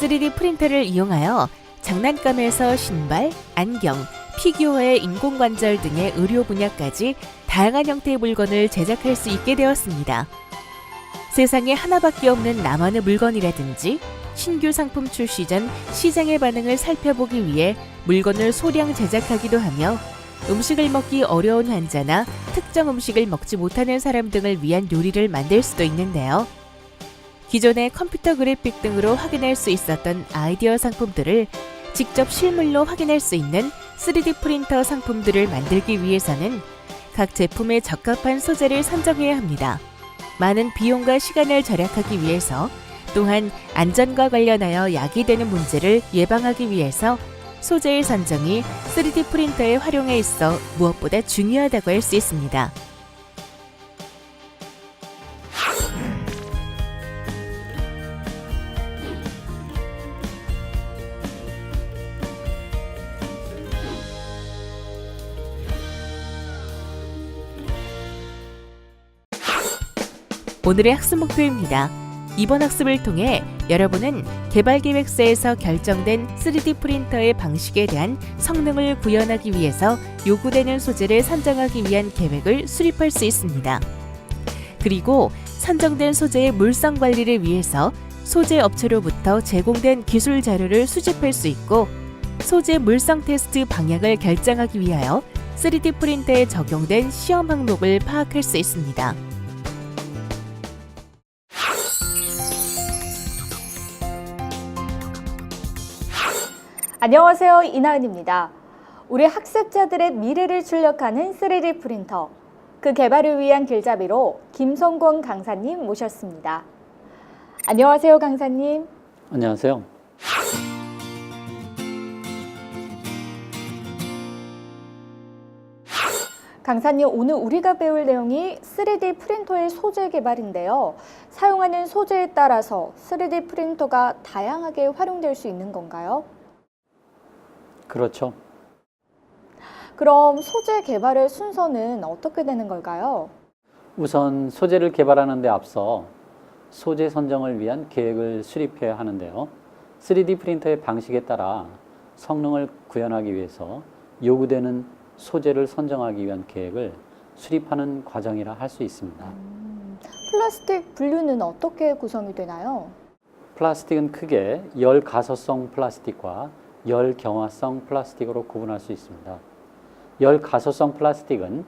3D 프린터를 이용하여 장난감에서 신발, 안경, 피규어의 인공관절 등의 의료 분야까지 다양한 형태의 물건을 제작할 수 있게 되었습니다. 세상에 하나밖에 없는 나만의 물건이라든지 신규 상품 출시 전 시장의 반응을 살펴보기 위해 물건을 소량 제작하기도 하며 음식을 먹기 어려운 환자나 특정 음식을 먹지 못하는 사람 등을 위한 요리를 만들 수도 있는데요. 기존의 컴퓨터 그래픽 등으로 확인할 수 있었던 아이디어 상품들을 직접 실물로 확인할 수 있는 3D 프린터 상품들을 만들기 위해서는 각 제품에 적합한 소재를 선정해야 합니다. 많은 비용과 시간을 절약하기 위해서 또한 안전과 관련하여 야기되는 문제를 예방하기 위해서 소재의 선정이 3D 프린터의 활용에 있어 무엇보다 중요하다고 할 수 있습니다. 오늘의 학습 목표입니다. 이번 학습을 통해 여러분은 개발계획서에서 결정된 3D 프린터의 방식에 대한 성능을 구현하기 위해서 요구되는 소재를 선정하기 위한 계획을 수립할 수 있습니다. 그리고 선정된 소재의 물성 관리를 위해서 소재 업체로부터 제공된 기술 자료를 수집할 수 있고 소재 물성 테스트 방향을 결정하기 위하여 3D 프린터에 적용된 시험 항목을 파악할 수 있습니다. 안녕하세요. 이나은입니다. 우리 학습자들의 미래를 출력하는 3D 프린터, 그 개발을 위한 길잡이로 김성권 강사님 모셨습니다. 안녕하세요, 강사님. 안녕하세요. 강사님, 오늘 우리가 배울 내용이 3D 프린터의 소재 개발인데요. 사용하는 소재에 따라서 3D 프린터가 다양하게 활용될 수 있는 건가요? 그렇죠. 그럼 소재 개발의 순서는 어떻게 되는 걸까요? 우선 소재를 개발하는 데 앞서 소재 선정을 위한 계획을 수립해야 하는데요. 3D 프린터의 방식에 따라 성능을 구현하기 위해서 요구되는 소재를 선정하기 위한 계획을 수립하는 과정이라 할 수 있습니다. 플라스틱 분류는 어떻게 구성이 되나요? 플라스틱은 크게 열 가소성 플라스틱과 열 경화성 플라스틱으로 구분할 수 있습니다. 열 가소성 플라스틱은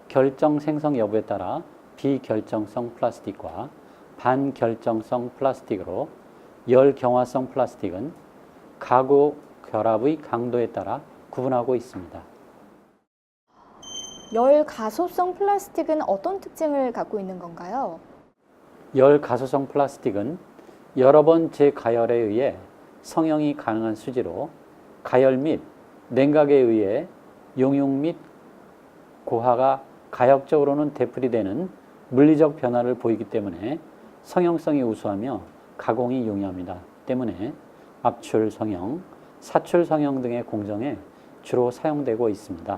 결정 생성 여부에 따라 비결정성 플라스틱과 반결정성 플라스틱으로, 열 경화성 플라스틱은 가구 결합의 강도에 따라 구분하고 있습니다. 열 가소성 플라스틱은 어떤 특징을 갖고 있는 건가요? 열 가소성 플라스틱은 여러 번 재가열에 의해 성형이 가능한 수지로 가열 및 냉각에 의해 용융 및 고화가 가역적으로는 되풀이되는 물리적 변화를 보이기 때문에 성형성이 우수하며 가공이 용이합니다. 때문에 압출 성형, 사출 성형 등의 공정에 주로 사용되고 있습니다.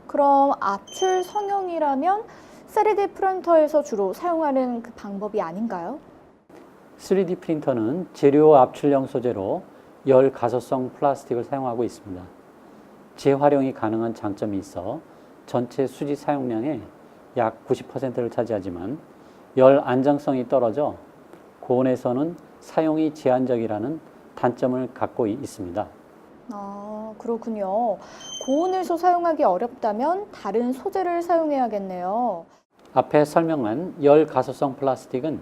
그럼 압출 성형이라면 3D 프린터에서 주로 사용하는 그 방법이 아닌가요? 3D 프린터는 재료 압출형 소재로 열 가소성 플라스틱을 사용하고 있습니다. 재활용이 가능한 장점이 있어 전체 수지 사용량의 약 90%를 차지하지만 열 안정성이 떨어져 고온에서는 사용이 제한적이라는 단점을 갖고 있습니다. 그렇군요. 고온에서 사용하기 어렵다면 다른 소재를 사용해야겠네요. 앞에 설명한 열 가소성 플라스틱은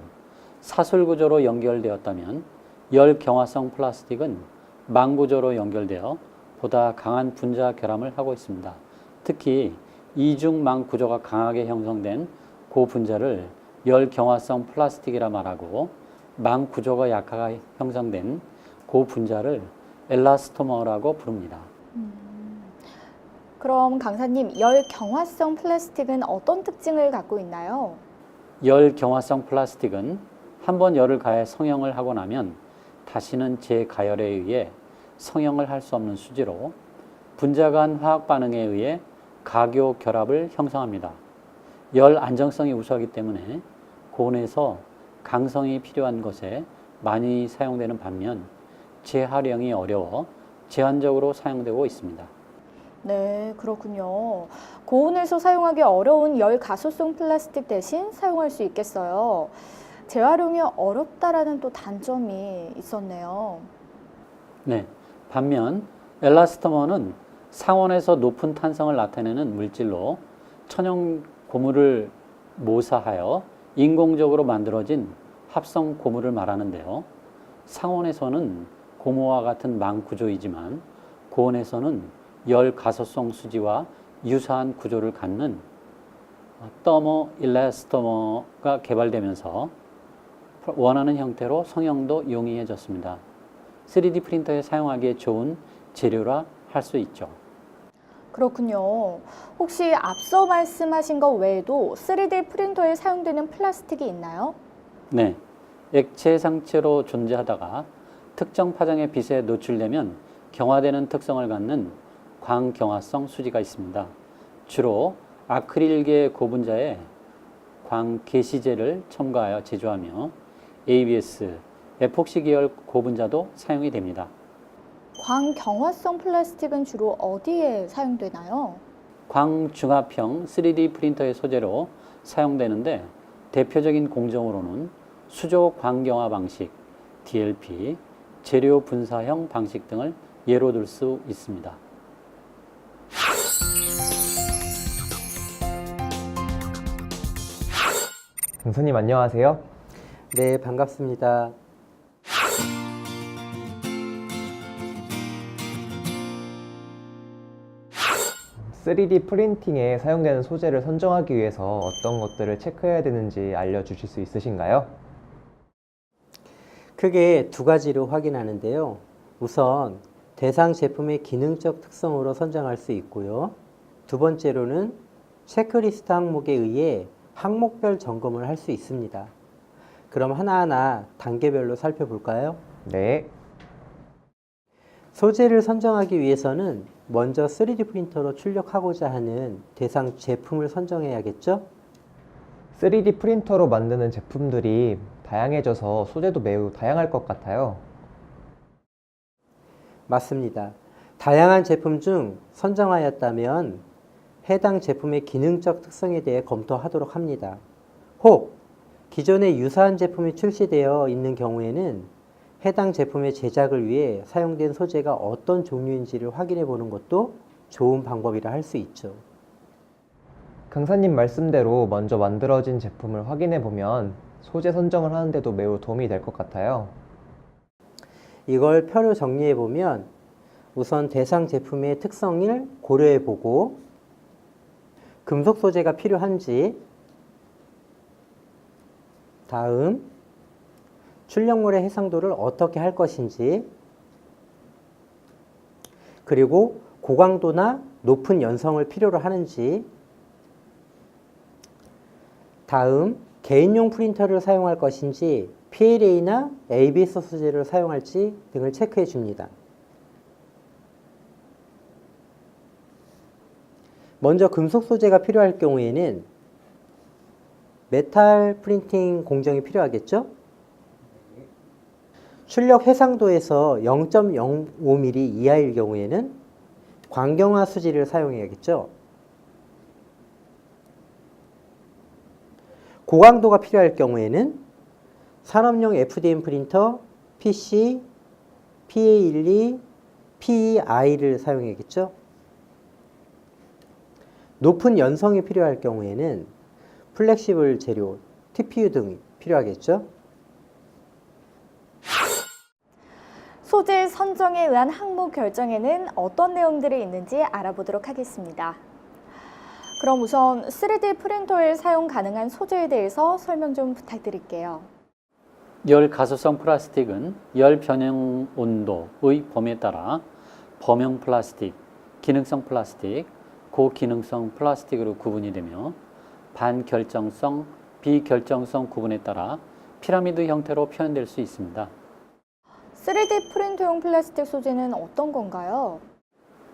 사술 구조로 연결되었다면 열 경화성 플라스틱은 망 구조로 연결되어 보다 강한 분자 결함을 하고 있습니다. 특히 이중망 구조가 강하게 형성된 고분자를 열 경화성 플라스틱이라 말하고, 망 구조가 약하게 형성된 고분자를 엘라스토머라고 부릅니다. 그럼 강사님, 열 경화성 플라스틱은 어떤 특징을 갖고 있나요? 열 경화성 플라스틱은 한번 열을 가해 성형을 하고 나면 다시는 재가열에 의해 성형을 할 수 없는 수지로 분자 간 화학 반응에 의해 가교 결합을 형성합니다. 열 안정성이 우수하기 때문에 고온에서 강성이 필요한 것에 많이 사용되는 반면 재활용이 어려워 제한적으로 사용되고 있습니다. 네, 그렇군요. 고온에서 사용하기 어려운 열 가소성 플라스틱 대신 사용할 수 있겠어요. 재활용이 어렵다라는 또 단점이 있었네요. 네, 반면 엘라스토머는 상온에서 높은 탄성을 나타내는 물질로 천연 고무를 모사하여 인공적으로 만들어진 합성 고무를 말하는데요. 상온에서는 고무와 같은 망 구조이지만 고온에서는 열 가소성 수지와 유사한 구조를 갖는 터모일라스토머가 개발되면서 원하는 형태로 성형도 용이해졌습니다. 3D 프린터에 사용하기에 좋은 재료라 할 수 있죠. 그렇군요. 혹시 앞서 말씀하신 것 외에도 3D 프린터에 사용되는 플라스틱이 있나요? 네, 액체 상체로 존재하다가 특정 파장의 빛에 노출되면 경화되는 특성을 갖는 광경화성 수지가 있습니다. 주로 아크릴계 고분자에 광계시제를 첨가하여 제조하며 ABS, 에폭시 계열 고분자도 사용이 됩니다. 광경화성 플라스틱은 주로 어디에 사용되나요? 광중압형 3D 프린터의 소재로 사용되는데 대표적인 공정으로는 수조 광경화 방식, DLP, 재료 분사형 방식 등을 예로 들 수 있습니다. 강사님 안녕하세요. 네, 반갑습니다. (3D) 프린팅에 사용되는 소재를 선정하기 위해서 어떤 것들을 체크해야 되는지 알려주실 수 있으신가요? 크게 두 가지로 확인하는데요. 우선 대상 제품의 기능적 특성으로 선정할 수 있고요. 두 번째로는 체크리스트 항목에 의해 항목별 점검을 할 수 있습니다. 그럼 하나하나 단계별로 살펴볼까요? 네. 소재를 선정하기 위해서는 먼저 3D 프린터로 출력하고자 하는 대상 제품을 선정해야겠죠? 3D 프린터로 만드는 제품들이 다양해져서 소재도 매우 다양할 것 같아요. 맞습니다. 다양한 제품 중 선정하였다면 해당 제품의 기능적 특성에 대해 검토하도록 합니다. 혹 기존에 유사한 제품이 출시되어 있는 경우에는 해당 제품의 제작을 위해 사용된 소재가 어떤 종류인지를 확인해 보는 것도 좋은 방법이라 할 수 있죠. 강사님 말씀대로 먼저 만들어진 제품을 확인해 보면 소재 선정을 하는데도 매우 도움이 될 것 같아요. 이걸 표로 정리해 보면 우선 대상 제품의 특성을 고려해 보고 금속 소재가 필요한지, 다음 출력물의 해상도를 어떻게 할 것인지, 그리고 고강도나 높은 연성을 필요로 하는지, 다음 개인용 프린터를 사용할 것인지 PLA나 ABS 소재를 사용할지 등을 체크해 줍니다. 먼저 금속 소재가 필요할 경우에는 메탈 프린팅 공정이 필요하겠죠? 출력 해상도에서 0.05mm 이하일 경우에는 광경화 수지를 사용해야겠죠? 고강도가 필요할 경우에는 산업용 FDM 프린터, PC, PA12, PEI를 사용해야겠죠? 높은 연성이 필요할 경우에는 플렉시블 재료, TPU 등이 필요하겠죠? 소재 선정에 의한 항목 결정에는 어떤 내용들이 있는지 알아보도록 하겠습니다. 그럼 우선 3D 프린터에 사용 가능한 소재에 대해서 설명 좀 부탁드릴게요. 열 가소성 플라스틱은 열 변형 온도의 범위에 따라 범용 플라스틱, 기능성 플라스틱, 고기능성 플라스틱으로 구분이 되며 반결정성, 비결정성 구분에 따라 피라미드 형태로 표현될 수 있습니다. 3D 프린터용 플라스틱 소재는 어떤 건가요?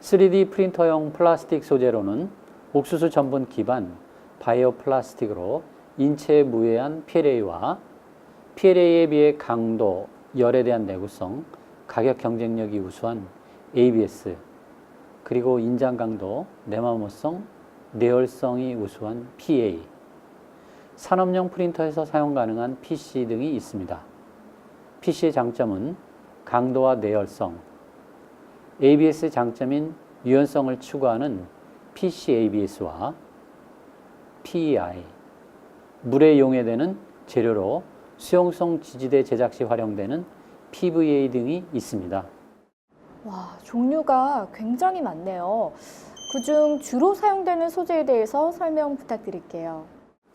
3D 프린터용 플라스틱 소재로는 옥수수 전분 기반 바이오 플라스틱으로 인체에 무해한 PLA와 PLA에 비해 강도, 열에 대한 내구성, 가격 경쟁력이 우수한 ABS, 그리고 인장 강도, 내마모성, 내열성이 우수한 PA, 산업용 프린터에서 사용 가능한 PC 등이 있습니다. PC의 장점은 강도와 내열성, ABS의 장점인 유연성을 추구하는 PC ABS와 PEI, 물에 용해되는 재료로 수용성 지지대 제작 시 활용되는 PVA 등이 있습니다. 와, 종류가 굉장히 많네요. 그중 주로 사용되는 소재에 대해서 설명 부탁드릴게요.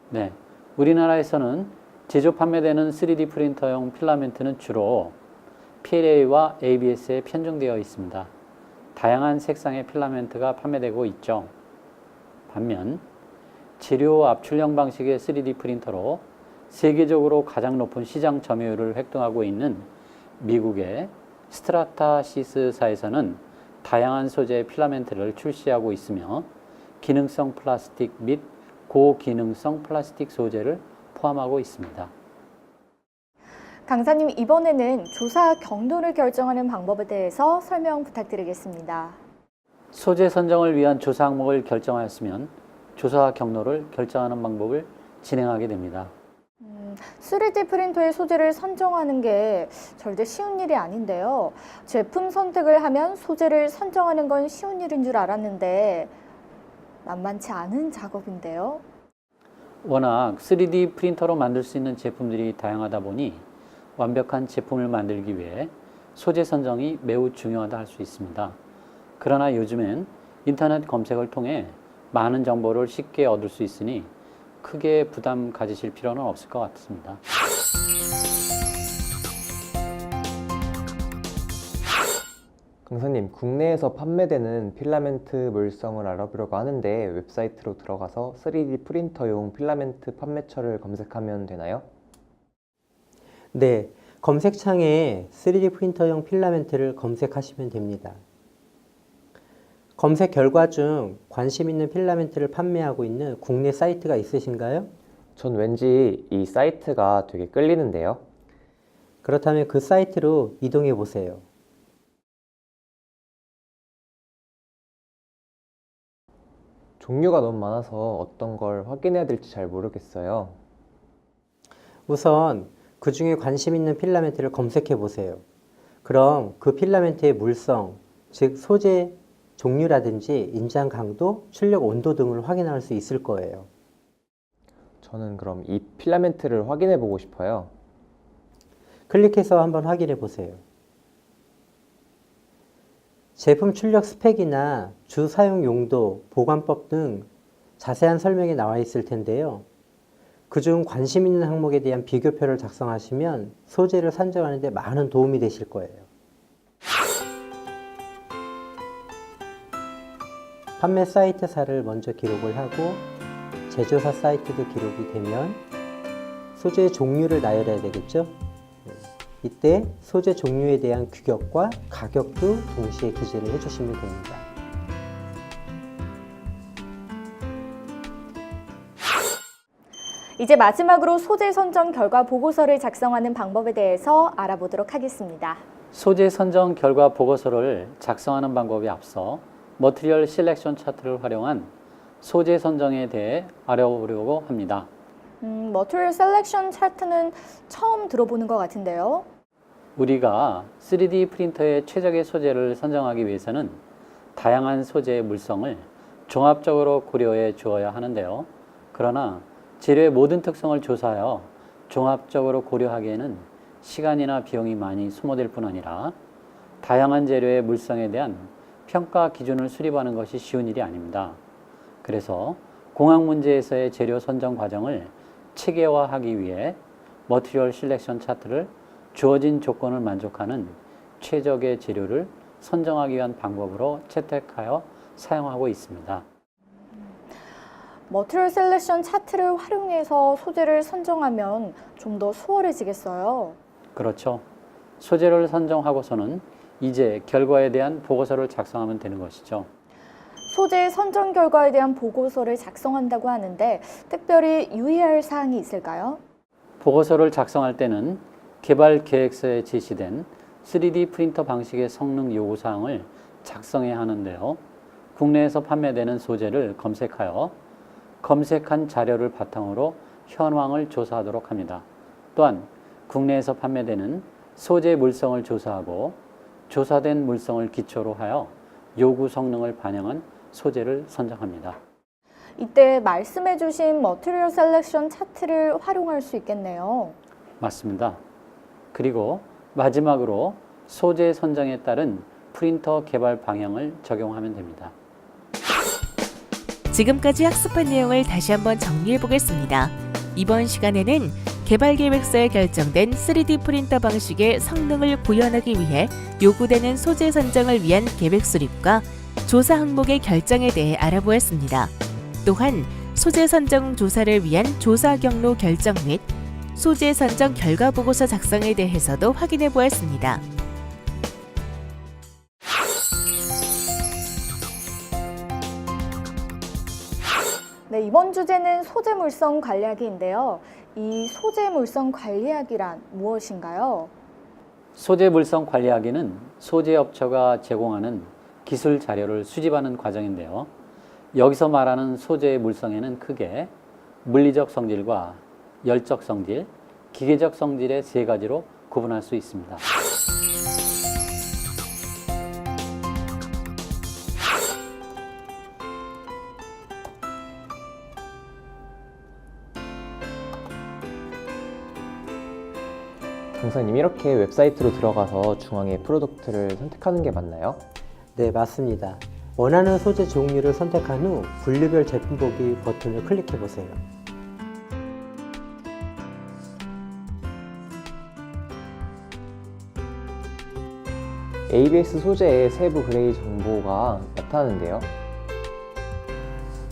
네, 우리나라에서는 제조 판매되는 3D 프린터용 필라멘트는 주로 PLA와 ABS에 편중되어 있습니다. 다양한 색상의 필라멘트가 판매되고 있죠. 반면 재료 압출형 방식의 3D 프린터로 세계적으로 가장 높은 시장 점유율을 획득하고 있는 미국의 스트라타시스사에서는 다양한 소재의 필라멘트를 출시하고 있으며 기능성 플라스틱 및 고기능성 플라스틱 소재를 포함하고 있습니다. 강사님, 이번에는 조사 경로를 결정하는 방법에 대해서 설명 부탁드리겠습니다. 소재 선정을 위한 조사 항목을 결정하였으면 조사 경로를 결정하는 방법을 진행하게 됩니다. 3D 프린터의 소재를 선정하는 게 절대 쉬운 일이 아닌데요. 제품 선택을 하면 소재를 선정하는 건 쉬운 일인 줄 알았는데 만만치 않은 작업인데요. 워낙 3D 프린터로 만들 수 있는 제품들이 다양하다 보니 완벽한 제품을 만들기 위해 소재 선정이 매우 중요하다 할 수 있습니다. 그러나 요즘엔 인터넷 검색을 통해 많은 정보를 쉽게 얻을 수 있으니 크게 부담 가지실 필요는 없을 것 같습니다. 강사님, 국내에서 판매되는 필라멘트 물성을 알아보려고 하는데 웹사이트로 들어가서 3D 프린터용 필라멘트 판매처를 검색하면 되나요? 네, 검색창에 3D 프린터용 필라멘트를 검색하시면 됩니다. 검색 결과 중 관심 있는 필라멘트를 판매하고 있는 국내 사이트가 있으신가요? 전 왠지 이 사이트가 되게 끌리는데요. 그렇다면 그 사이트로 이동해 보세요. 종류가 너무 많아서 어떤 걸 확인해야 될지 잘 모르겠어요. 우선 그 중에 관심 있는 필라멘트를 검색해 보세요. 그럼 그 필라멘트의 물성, 즉 소재 종류라든지 인장 강도, 출력 온도 등을 확인할 수 있을 거예요. 저는 그럼 이 필라멘트를 확인해 보고 싶어요. 클릭해서 한번 확인해 보세요. 제품 출력 스펙이나 주 사용 용도, 보관법 등 자세한 설명이 나와 있을 텐데요. 그중 관심 있는 항목에 대한 비교표를 작성하시면 소재를 선정하는 데 많은 도움이 되실 거예요. 판매 사이트사를 먼저 기록을 하고 제조사 사이트도 기록이 되면 소재의 종류를 나열해야 되겠죠? 이때 소재 종류에 대한 규격과 가격도 동시에 기재를 해주시면 됩니다. 이제 마지막으로 소재 선정 결과 보고서를 작성하는 방법에 대해서 알아보도록 하겠습니다. 소재 선정 결과 보고서를 작성하는 방법에 앞서 머티리얼 실렉션 차트를 활용한 소재 선정에 대해 알아보려고 합니다. 머티리얼 셀렉션 차트는 처음 들어보는 것 같은데요. 우리가 3D 프린터의 최적의 소재를 선정하기 위해서는 다양한 소재의 물성을 종합적으로 고려해 주어야 하는데요. 그러나 재료의 모든 특성을 조사하여 종합적으로 고려하기에는 시간이나 비용이 많이 소모될 뿐 아니라 다양한 재료의 물성에 대한 평가 기준을 수립하는 것이 쉬운 일이 아닙니다. 그래서 공학 문제에서의 재료 선정 과정을 체계화하기 위해 머티리얼 실렉션 차트를 주어진 조건을 만족하는 최적의 재료를 선정하기 위한 방법으로 채택하여 사용하고 있습니다. 머티리얼 셀렉션 차트를 활용해서 소재를 선정하면 좀 더 수월해지겠어요. 그렇죠. 소재를 선정하고서는 이제 결과에 대한 보고서를 작성하면 되는 것이죠. 소재 선정 결과에 대한 보고서를 작성한다고 하는데 특별히 유의할 사항이 있을까요? 보고서를 작성할 때는 개발 계획서에 제시된 3D 프린터 방식의 성능 요구사항을 작성해야 하는데요. 국내에서 판매되는 소재를 검색하여 검색한 자료를 바탕으로 현황을 조사하도록 합니다. 또한 국내에서 판매되는 소재 물성을 조사하고 조사된 물성을 기초로 하여 요구 성능을 반영한 소재를 선정합니다. 이때 말씀해주신 머티리얼 셀렉션 차트를 활용할 수 있겠네요. 맞습니다. 그리고 마지막으로 소재 선정에 따른 프린터 개발 방향을 적용하면 됩니다. 지금까지 학습한 내용을 다시 한번 정리해 보겠습니다. 이번 시간에는 개발 계획서에 결정된 3D 프린터 방식의 성능을 구현하기 위해 요구되는 소재 선정을 위한 계획 수립과 조사 항목의 결정에 대해 알아보았습니다. 또한 소재 선정 조사를 위한 조사 경로 결정 및 소재 선정 결과 보고서 작성에 대해서도 확인해 보았습니다. 네, 이번 주제는 소재 물성 관리하기인데요. 이 소재 물성 관리하기란 무엇인가요? 소재 물성 관리하기는 소재 업체가 제공하는 기술 자료를 수집하는 과정인데요. 여기서 말하는 소재의 물성에는 크게 물리적 성질과 열적 성질, 기계적 성질의 세 가지로 구분할 수 있습니다. 강사님, 이렇게 웹사이트로 들어가서 중앙에 프로덕트를 선택하는 게 맞나요? 네, 맞습니다. 원하는 소재 종류를 선택한 후 분류별 제품 보기 버튼을 클릭해 보세요. ABS 소재의 세부 그레이 정보가 나타나는데요.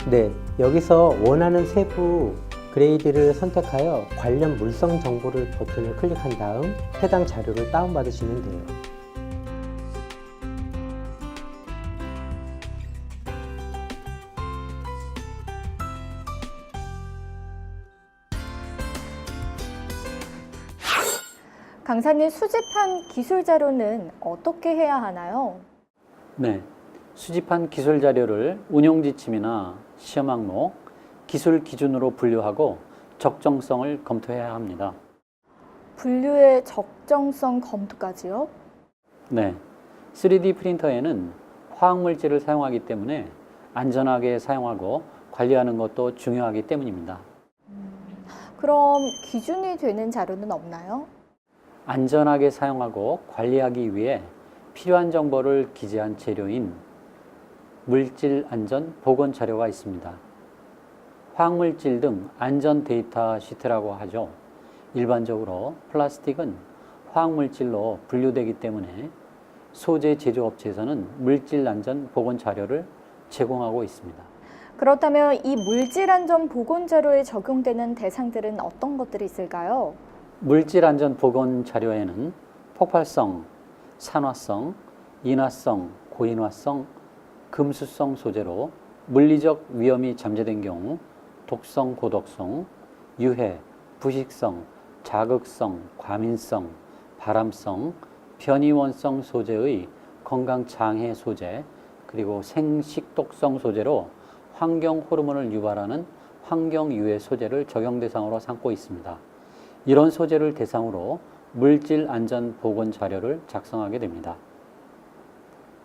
네, 여기서 원하는 세부 그레이드를 선택하여 관련 물성 정보를 버튼을 클릭한 다음 해당 자료를 다운받으시면 돼요. 강사님, 수집한 기술 자료는 어떻게 해야 하나요? 네, 수집한 기술 자료를 운용 지침이나 시험 항목, 기술 기준으로 분류하고 적정성을 검토해야 합니다. 분류의 적정성 검토까지요? 네, 3D 프린터에는 화학물질을 사용하기 때문에 안전하게 사용하고 관리하는 것도 중요하기 때문입니다. 그럼 기준이 되는 자료는 없나요? 안전하게 사용하고 관리하기 위해 필요한 정보를 기재한 재료인 물질 안전 보건 자료가 있습니다. 화학물질 등 안전 데이터 시트라고 하죠. 일반적으로 플라스틱은 화학물질로 분류되기 때문에 소재 제조업체에서는 물질 안전 보건 자료를 제공하고 있습니다. 그렇다면 이 물질 안전 보건 자료에 적용되는 대상들은 어떤 것들이 있을까요? 물질 안전 보건 자료에는 폭발성, 산화성, 인화성, 고인화성, 금수성 소재로 물리적 위험이 잠재된 경우 독성, 고독성, 유해, 부식성, 자극성, 과민성, 발암성, 변이원성 소재의 건강장애 소재, 그리고 생식독성 소재로 환경 호르몬을 유발하는 환경유해 소재를 적용 대상으로 삼고 있습니다. 이런 소재를 대상으로 물질 안전 보건 자료를 작성하게 됩니다.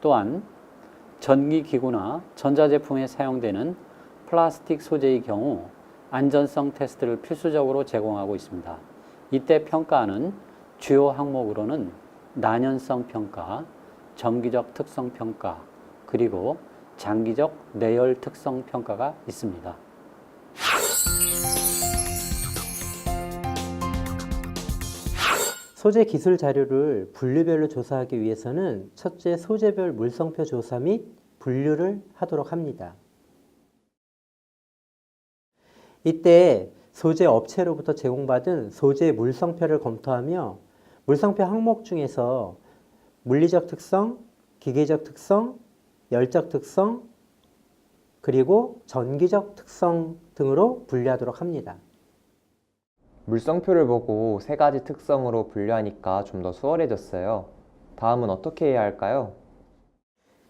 또한 전기기구나 전자제품에 사용되는 플라스틱 소재의 경우 안전성 테스트를 필수적으로 제공하고 있습니다. 이때 평가하는 주요 항목으로는 난연성 평가, 정기적 특성 평가, 그리고 장기적 내열 특성 평가가 있습니다. 소재 기술 자료를 분류별로 조사하기 위해서는 첫째, 소재별 물성표 조사 및 분류를 하도록 합니다. 이때 소재 업체로부터 제공받은 소재 물성표를 검토하며 물성표 항목 중에서 물리적 특성, 기계적 특성, 열적 특성, 그리고 전기적 특성 등으로 분류하도록 합니다. 물성표를 보고 세 가지 특성으로 분류하니까 좀 더 수월해졌어요. 다음은 어떻게 해야 할까요?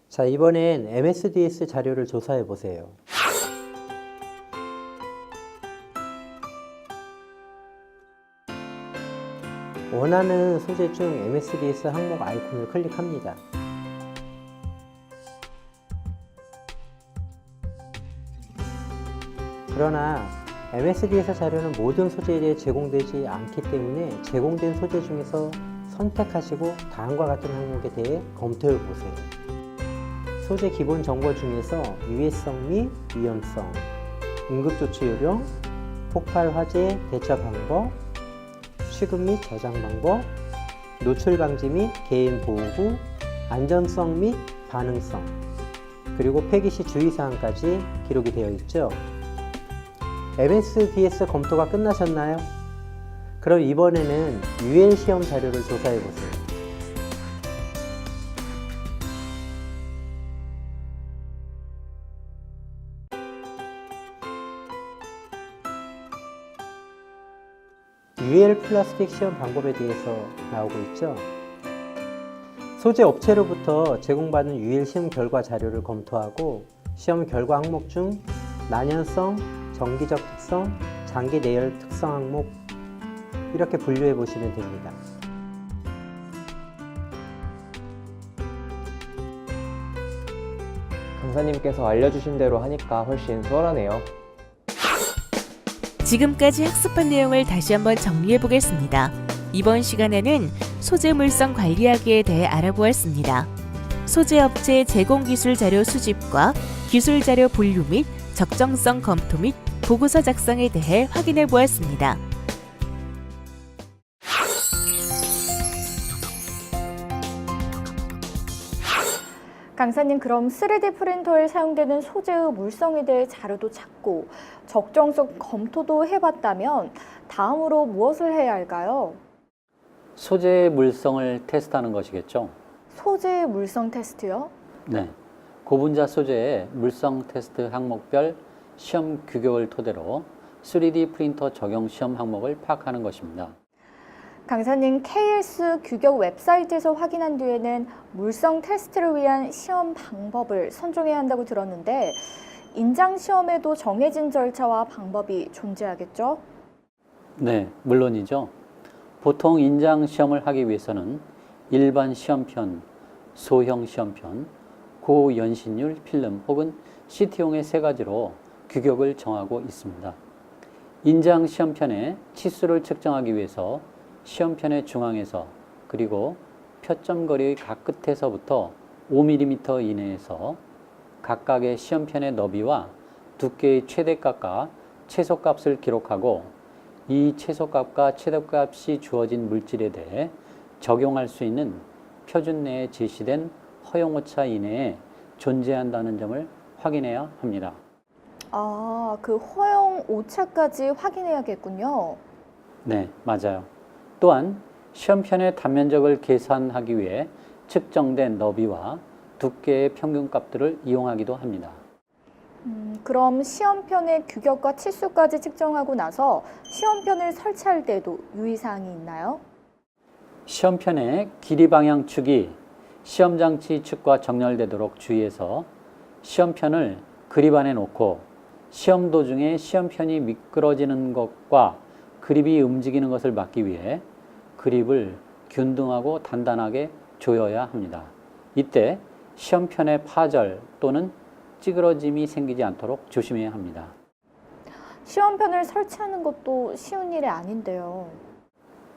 자, 이번엔 MSDS 자료를 조사해 보세요. 원하는 소재 중 MSDS 항목 아이콘을 클릭합니다. 그러나 MSDS 자료는 모든 소재에 대해 제공되지 않기 때문에 제공된 소재 중에서 선택하시고 다음과 같은 항목에 대해 검토해 보세요. 소재 기본 정보 중에서 유해성 및 위험성, 응급조치 요령, 폭발 화재 대처 방법, 취급 및 저장 방법, 노출 방지 및 개인 보호, 안전성 및 반응성, 그리고 폐기 시 주의사항까지 기록이 되어 있죠. MSDS 검토가 끝나셨나요? 그럼 이번에는 UL 시험 자료를 조사해 보세요. UL 플라스틱 시험 방법에 대해서 나오고 있죠. 소재 업체로부터 제공받은 UL 시험 결과 자료를 검토하고 시험 결과 항목 중 난연성, 정기적 특성, 장기 내열 특성 항목 이렇게 분류해 보시면 됩니다. 강사님께서 알려주신 대로 하니까 훨씬 수월하네요. 지금까지 학습한 내용을 다시 한번 정리해 보겠습니다. 이번 시간에는 소재 물성 관리하기에 대해 알아보았습니다. 소재 업체 제공 기술 자료 수집과 기술 자료 분류 및 적정성 검토 및 보고서 작성에 대해 확인해 보았습니다. 강사님, 그럼 3D 프린터에 사용되는 소재의 물성에 대해 자료도 찾고 적정성 검토도 해봤다면 다음으로 무엇을 해야 할까요? 소재의 물성을 테스트하는 것이겠죠. 소재의 물성 테스트요? 네. 고분자 소재의 물성 테스트 항목별 시험 규격을 토대로 3D 프린터 적용 시험 항목을 파악하는 것입니다. 강사님, KS 규격 웹사이트에서 확인한 뒤에는 물성 테스트를 위한 시험 방법을 선정해야 한다고 들었는데 인장 시험에도 정해진 절차와 방법이 존재하겠죠? 네, 물론이죠. 보통 인장 시험을 하기 위해서는 일반 시험편, 소형 시험편, 고연신율 필름 혹은 CT용의 세 가지로 규격을 정하고 있습니다. 인장 시험편의 치수를 측정하기 위해서 시험편의 중앙에서 그리고 표점거리의 각 끝에서부터 5mm 이내에서 각각의 시험편의 너비와 두께의 최대값과 최소값을 기록하고 이 최소값과 최대값이 주어진 물질에 대해 적용할 수 있는 표준 내에 제시된 허용오차 이내에 존재한다는 점을 확인해야 합니다. 아, 그 허용 오차까지 확인해야겠군요. 네, 맞아요. 또한 시험편의 단면적을 계산하기 위해 측정된 너비와 두께의 평균값들을 이용하기도 합니다. 그럼 시험편의 규격과 치수까지 측정하고 나서 시험편을 설치할 때도 유의사항이 있나요? 시험편의 길이 방향 축이 시험장치 축과 정렬되도록 주의해서 시험편을 그립 안에 놓고 시험 도중에 시험편이 미끄러지는 것과 그립이 움직이는 것을 막기 위해 그립을 균등하고 단단하게 조여야 합니다. 이때 시험편의 파절 또는 찌그러짐이 생기지 않도록 조심해야 합니다. 시험편을 설치하는 것도 쉬운 일이 아닌데요.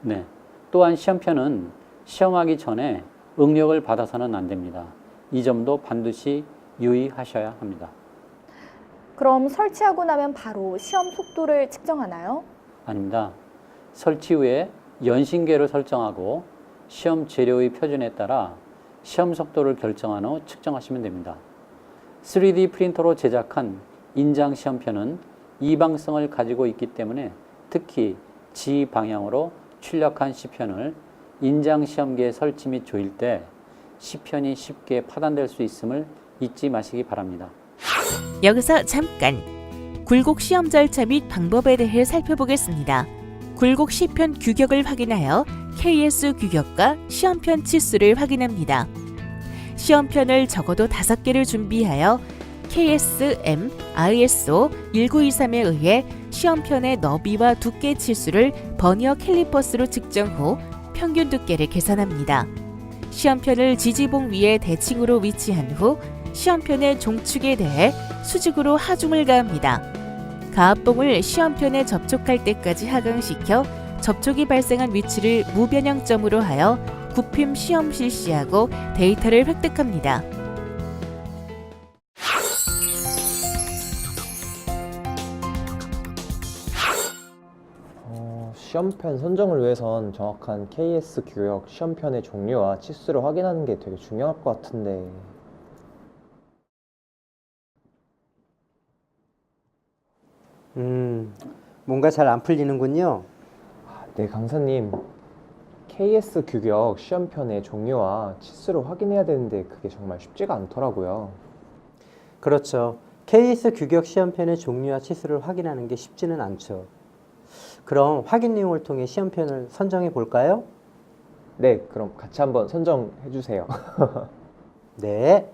네. 또한 시험편은 시험하기 전에 응력을 받아서는 안 됩니다. 이 점도 반드시 유의하셔야 합니다. 그럼 설치하고 나면 바로 시험 속도를 측정하나요? 아닙니다. 설치 후에 연신계를 설정하고 시험 재료의 표준에 따라 시험 속도를 결정한 후 측정하시면 됩니다. 3D 프린터로 제작한 인장 시험편은 이방성을 가지고 있기 때문에 특히 지방향으로 출력한 시편을 인장 시험기에 설치 및 조일 때 시편이 쉽게 파단될 수 있음을 잊지 마시기 바랍니다. 여기서 잠깐 굴곡 시험 절차 및 방법에 대해 살펴보겠습니다. 굴곡 시편 규격을 확인하여 KS 규격과 시험편 치수를 확인합니다. 시험편을 적어도 5개를 준비하여 KSM ISO 1923에 의해 시험편의 너비와 두께 치수를 버니어 캘리퍼스로 측정 후 평균 두께를 계산합니다. 시험편을 지지봉 위에 대칭으로 위치한 후 시험편의 종축에 대해 수직으로 하중을 가합니다. 가압봉을 시험편에 접촉할 때까지 하강시켜 접촉이 발생한 위치를 무변형점으로 하여 굽힘 시험 실시하고 데이터를 획득합니다. 시험편 선정을 위해선 정확한 KS 규격 시험편의 종류와 치수를 확인하는 게 되게 중요할 것 같은데. 뭔가 잘 안 풀리는군요. 네, 강사님. KS 규격 시험편의 종류와 치수를 확인해야 되는데 그게 정말 쉽지가 않더라고요. 그렇죠. KS 규격 시험편의 종류와 치수를 확인하는 게 쉽지는 않죠. 그럼 확인 내용을 통해 시험편을 선정해 볼까요? 네, 그럼 같이 한번 선정해 주세요. 네.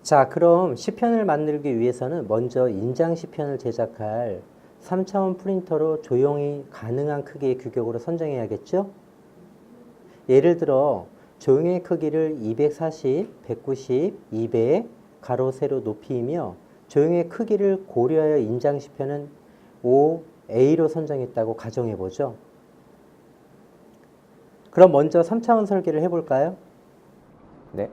자, 그럼 시편을 만들기 위해서는 먼저 인장 시편을 제작할 3차원 프린터로 조형이 가능한 크기의 규격으로 선정해야겠죠? 예를 들어 조형의 크기를 240, 190, 200 가로 세로 높이이며 조형의 크기를 고려하여 인장 시편은 5A로 선정했다고 가정해 보죠. 그럼 먼저 3차원 설계를 해볼까요? 네.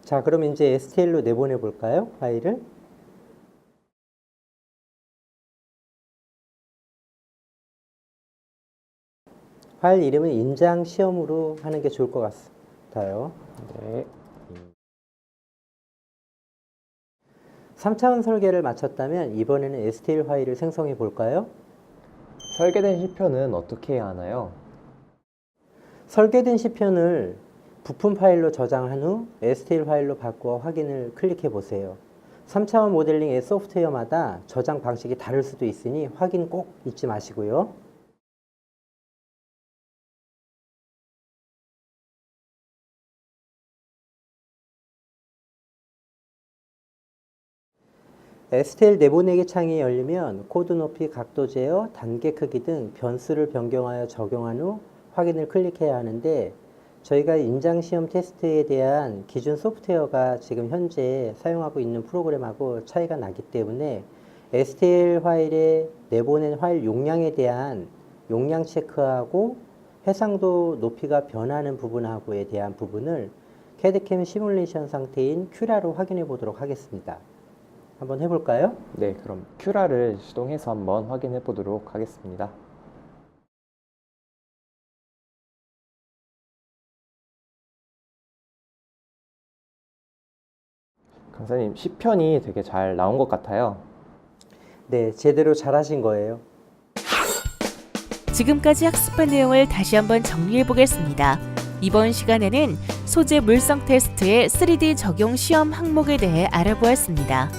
자, 그럼 이제 STL로 내보내 볼까요? 파일을. 파일 이름은 인장 시험으로 하는 게 좋을 것 같아요. 네. 3차원 설계를 마쳤다면 이번에는 STL 파일을 생성해 볼까요? 설계된 시편은 어떻게 해야 하나요? 설계된 시편을 부품 파일로 저장한 후 STL 파일로 바꾸어 확인을 클릭해 보세요. 3차원 모델링의 소프트웨어마다 저장 방식이 다를 수도 있으니 확인 꼭 잊지 마시고요. STL 내보내기 창이 열리면 코드 높이, 각도 제어, 단계 크기 등 변수를 변경하여 적용한 후 확인을 클릭해야 하는데 저희가 인장 시험 테스트에 대한 기준 소프트웨어가 지금 현재 사용하고 있는 프로그램하고 차이가 나기 때문에 STL 파일에 내보낸 파일 용량에 대한 용량 체크하고 해상도 높이가 변하는 부분하고에 대한 부분을 캐드캠 시뮬레이션 상태인 큐라로 확인해 보도록 하겠습니다. 한번 해볼까요? 네, 그럼 큐라를 시동해서 한번 확인해 보도록 하겠습니다. 강사님, 시편이 되게 잘 나온 것 같아요. 네, 제대로 잘하신 거예요. 지금까지 학습한 내용을 다시 한번 정리해 보겠습니다. 이번 시간에는 소재 물성 테스트의 3D 적용 시험 항목에 대해 알아보았습니다.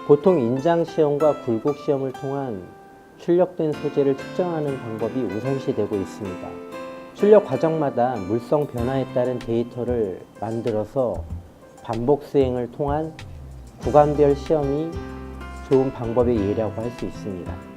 보통 인장 시험과 굴곡 시험을 통한 출력된 소재를 측정하는 방법이 우선시되고 있습니다. 출력 과정마다 물성 변화에 따른 데이터를 만들어서 반복 수행을 통한 구간별 시험이 좋은 방법의 예라고 할 수 있습니다.